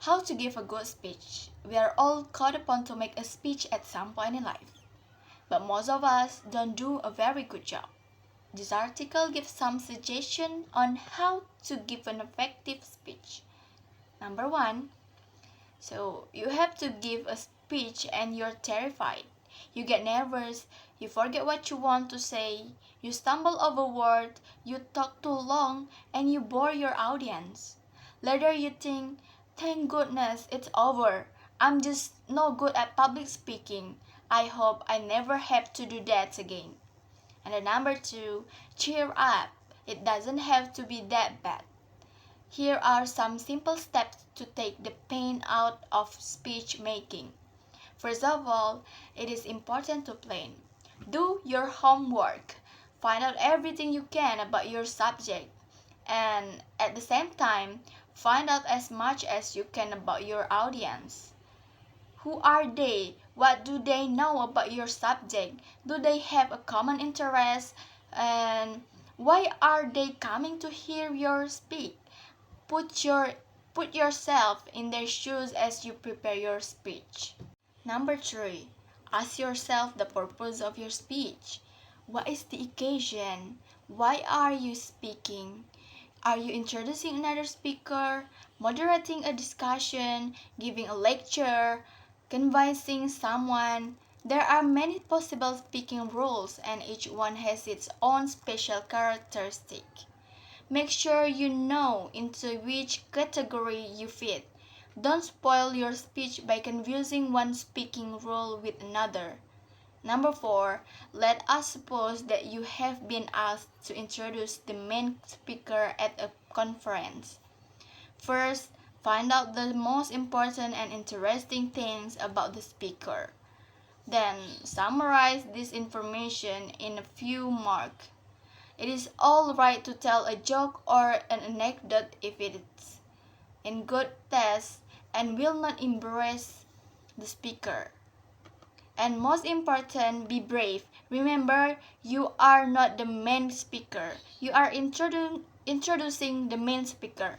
How to give a good speech. We are all called upon to make a speech at some point in life, but most of us don't do a very good job. This article gives some suggestions on how to give an effective speech. Number one, so you have to give a speech and you're terrified. You get nervous, you forget what you want to say, you stumble over words, you talk too long, and you bore your audience. Later you think, thank goodness it's over. I'm just no good at public speaking. I hope I never have to do that again. And the number two, cheer up. It doesn't have to be that bad. Here are some simple steps to take the pain out of speech making. First of all, it is important to plan. Do your homework. Find out everything you can about your subject. And at the same time, find out as much as you can about your audience. Who are they? What do they know about your subject? Do they have a common interest? And why are they coming to hear your speak? Put yourself in their shoes as you prepare your speech. Number three, ask yourself the purpose of your speech. What is the occasion? Why are you speaking? Are you introducing another speaker, moderating a discussion, giving a lecture, convincing someone? There are many possible speaking roles and each one has its own special characteristic. Make sure you know into which category you fit. Don't spoil your speech by confusing one speaking role with another. Number four, let us suppose that you have been asked to introduce the main speaker at a conference. First, find out the most important and interesting things about the speaker. Then, summarize this information in a few marks. It is all right to tell a joke or an anecdote if it's in good taste and will not embarrass the speaker. And most important, be brave. Remember, you are not the main speaker. You are introducing the main speaker.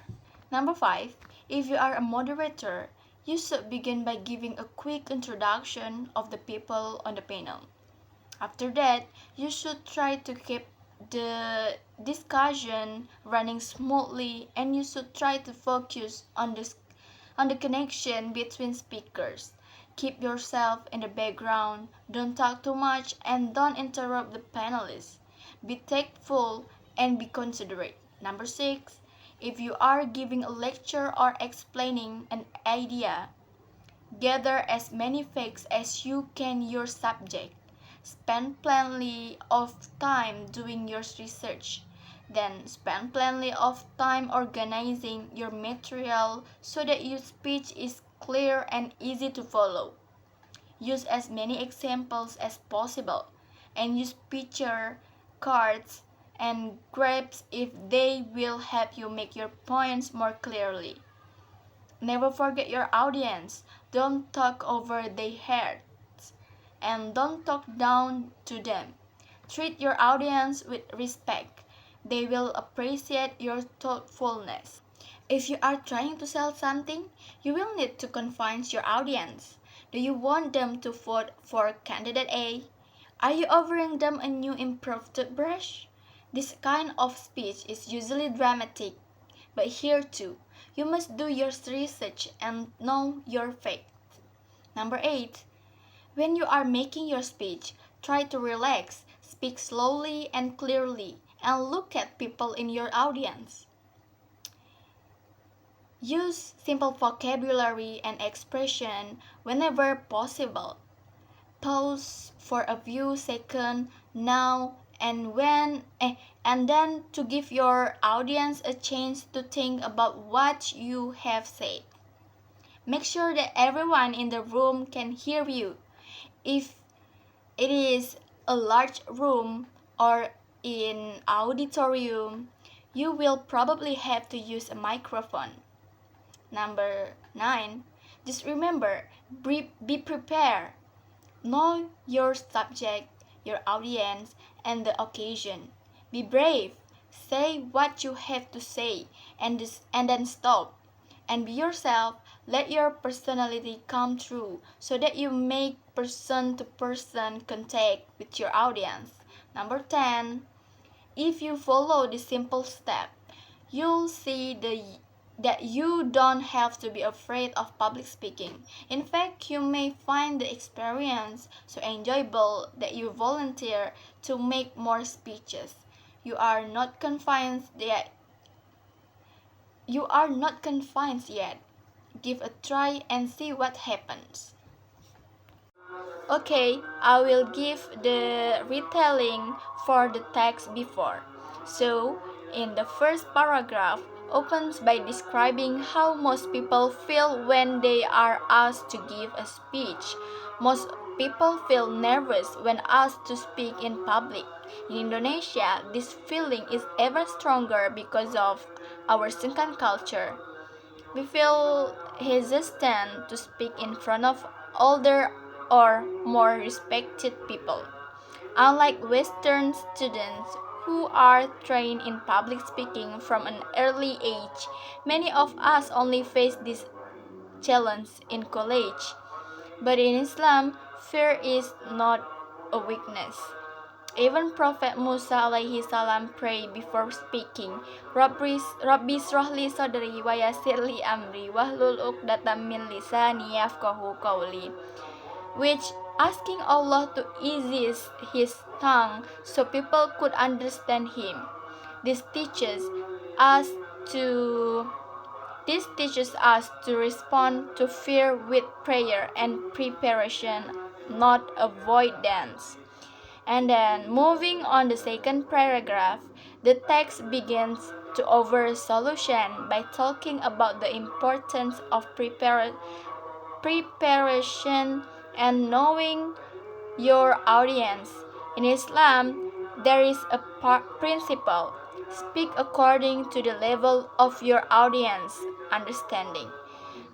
Number five, if you are a moderator, you should begin by giving a quick introduction of the people on the panel. After that, you should try to keep the discussion running smoothly and you should try to focus on the connection between speakers. Keep yourself in the background, don't talk too much and don't interrupt the panelists. Be tactful and be considerate. Number six, if you are giving a lecture or explaining an idea, gather as many facts as you can your subject. Spend plenty of time doing your research. Then spend plenty of time organizing your material so that your speech is clear and easy to follow. Use as many examples as possible and use picture, cards, and graphs if they will help you make your points more clearly. Never forget your audience. Don't talk over their heads and don't talk down to them. Treat your audience with respect. They will appreciate your thoughtfulness. If you are trying to sell something, you will need to convince your audience. Do you want them to vote for candidate A? Are you offering them a new improved toothbrush? This kind of speech is usually dramatic, but here too, you must do your research and know your facts. Number 8. When you are making your speech, try to relax, speak slowly and clearly, and look at people in your audience. Use simple vocabulary and expression whenever possible. Pause for a few seconds now and then to give your audience a chance to think about what you have said. Make sure that everyone in the room can hear you. If it is a large room or in auditorium, you will probably have to use a microphone. Number 9. Just remember, be prepared. Know your subject, your audience, and the occasion. Be brave. Say what you have to say and then stop. And be yourself. Let your personality come through so that you make person to person contact with your audience. Number 10. If you follow this simple step, you'll see that you don't have to be afraid of public speaking. In fact, you may find the experience so enjoyable that you volunteer to make more speeches. You are not confined yet. You are not confined yet. Give a try and see what happens. Okay, I will give the retelling for the text before. So, in the first paragraph, opens by describing how most people feel when they are asked to give a speech. Most people feel nervous when asked to speak in public. In Indonesia, this feeling is ever stronger because of our sungkan culture. We feel hesitant to speak in front of older or more respected people. Unlike Western students who are trained in public speaking from an early age, many of us only face this challenge in college. But in Islam, fear is not a weakness. Even Prophet Musa alaihi salam prayed before speaking, Rabbi srohli sodri wa yassirli amri wahlul uqdatam min lisani yafqahu qawli, which asking Allah to ease his tongue so people could understand him. This teaches us to this teaches us to respond to fear with prayer and preparation, not avoidance. And then, moving on the second paragraph, the text begins to offer a solution by talking about the importance of preparation and knowing your audience. In Islam, there is a principle: speak according to the level of your audience understanding.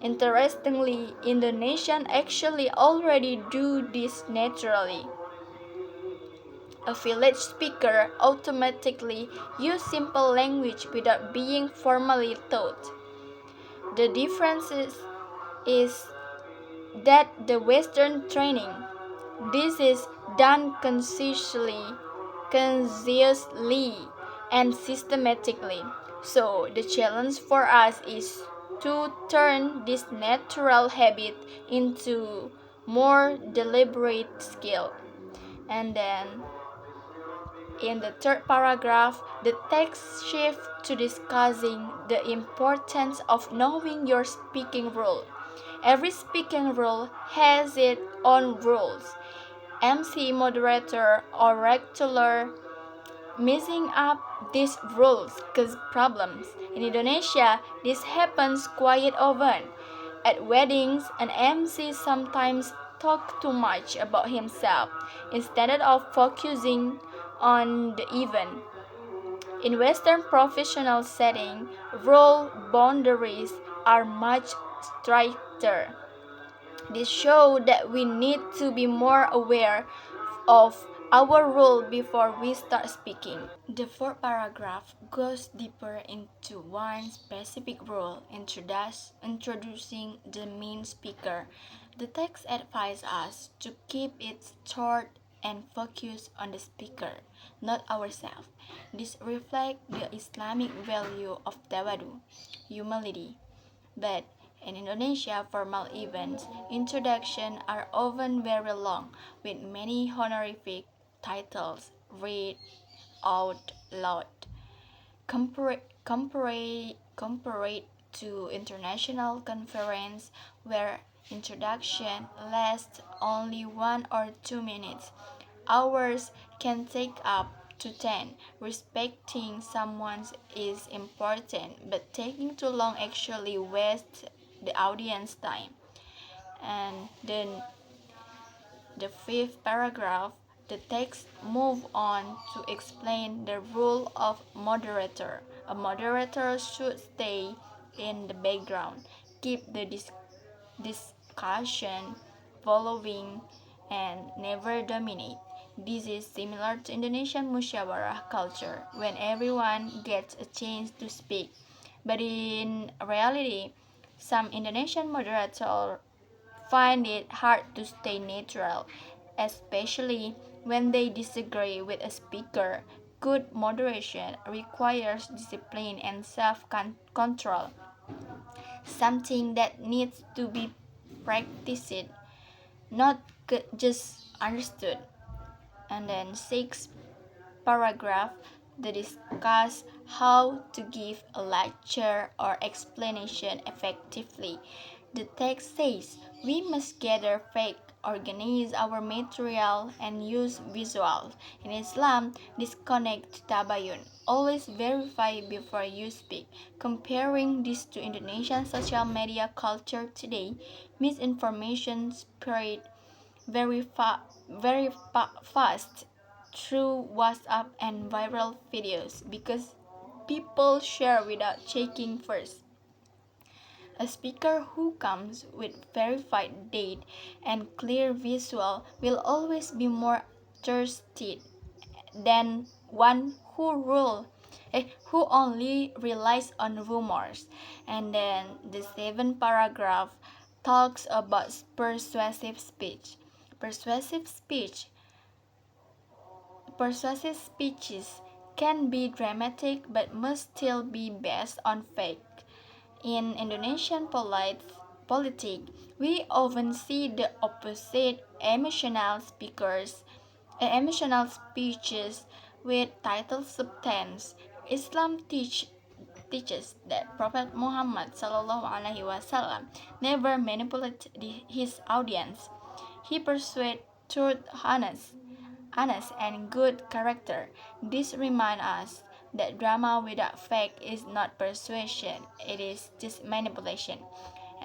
Interestingly, Indonesians actually already do this naturally. A village speaker automatically uses simple language without being formally taught. The difference is that the Western training, this is done consciously and systematically. So the challenge for us is to turn this natural habit into more deliberate skill. And then in the third paragraph, the text shifts to discussing the importance of knowing your speaking role. Every speaking role has its own rules. MC, moderator, or orator messing up these rules cause problems. In Indonesia, this happens quite often. At weddings, an MC sometimes talks too much about himself instead of focusing on the event. In Western professional setting, role boundaries are much stricter. This shows that we need to be more aware of our role before we start speaking. The fourth paragraph goes deeper into one specific role, introducing the main speaker. The text advises us to keep it short and focus on the speaker, not ourselves. This reflects the Islamic value of tawadu, humility. But in Indonesia, formal events introductions are often very long, with many honorific titles read out loud. Compared to international conference where introduction lasts only 1 or 2 minutes, hours can take up to 10. Respecting someone is important, but taking too long actually wastes the audience time. And then the fifth paragraph, the text moves on to explain the role of moderator. A moderator should stay in the background, keep the discussion following, and never dominate. This is similar to Indonesian musyawarah culture, when everyone gets a chance to speak. But in reality, Some Indonesian moderators find it hard to stay neutral, especially when they disagree with a speaker. Good moderation requires discipline and self control, something that needs to be practiced, not just understood. And then sixth paragraph that discuss how to give a lecture or explanation effectively. The text says we must gather facts, organize our material, and use visuals. In Islam, disconnect tabayun. Always verify before you speak. Comparing this to Indonesian social media culture today, misinformation spread fast through WhatsApp and viral videos because people share without checking first. A speaker who comes with verified date and clear visual will always be more trusted than one who only relies on rumors. And then the seventh paragraph talks about persuasive speech. Persuasive speech Persuasive speeches can be dramatic but must still be based on fact. In Indonesian politics, we often see the opposite: emotional speeches with title substance. Islam teaches that Prophet Muhammad SAW never manipulated his audience. He persuaded through honest and good character. This reminds us that drama without fact is not persuasion, it is just manipulation.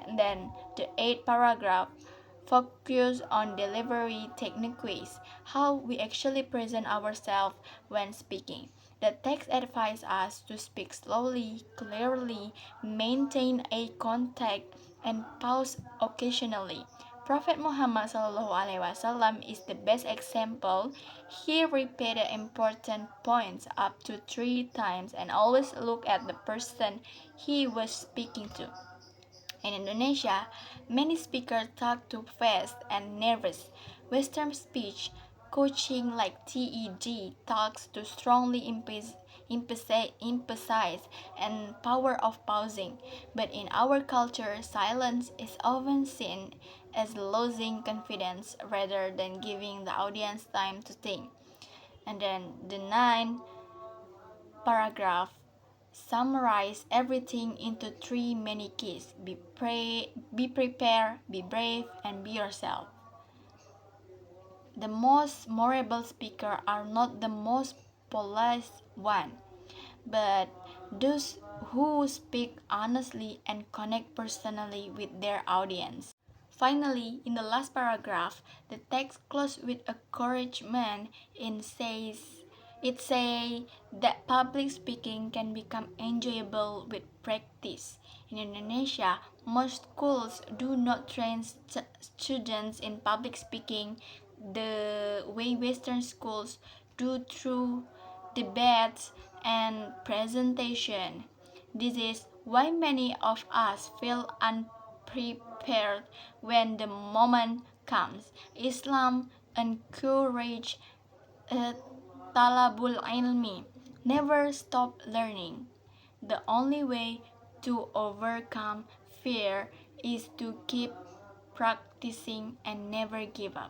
And then the eighth paragraph focus on delivery techniques, how we actually present ourselves when speaking. The text advises us to speak slowly, clearly, maintain eye contact, and pause occasionally. Prophet Muhammad SAW is the best example. He repeated important points up to 3 times and always looked at the person he was speaking to. In Indonesia, many speakers talk too fast and nervous. Western speech coaching like TED talks to strongly emphasize and power of pausing. But in our culture, silence is often seen as losing confidence rather than giving the audience time to think. And then the ninth paragraph summarize everything into 3 main keys: be prepared, be brave, and be yourself. The most memorable speakers are not the most polite one, but those who speak honestly and connect personally with their audience. Finally, in the last paragraph, the text closes with encouragement. It says that public speaking can become enjoyable with practice. In Indonesia, most schools do not train students in public speaking the way Western schools do, through debates and presentation. This is why many of us feel unprepared when the moment comes. Islam encourages talabul ilmi, never stop learning. The only way to overcome fear is to keep practicing and never give up.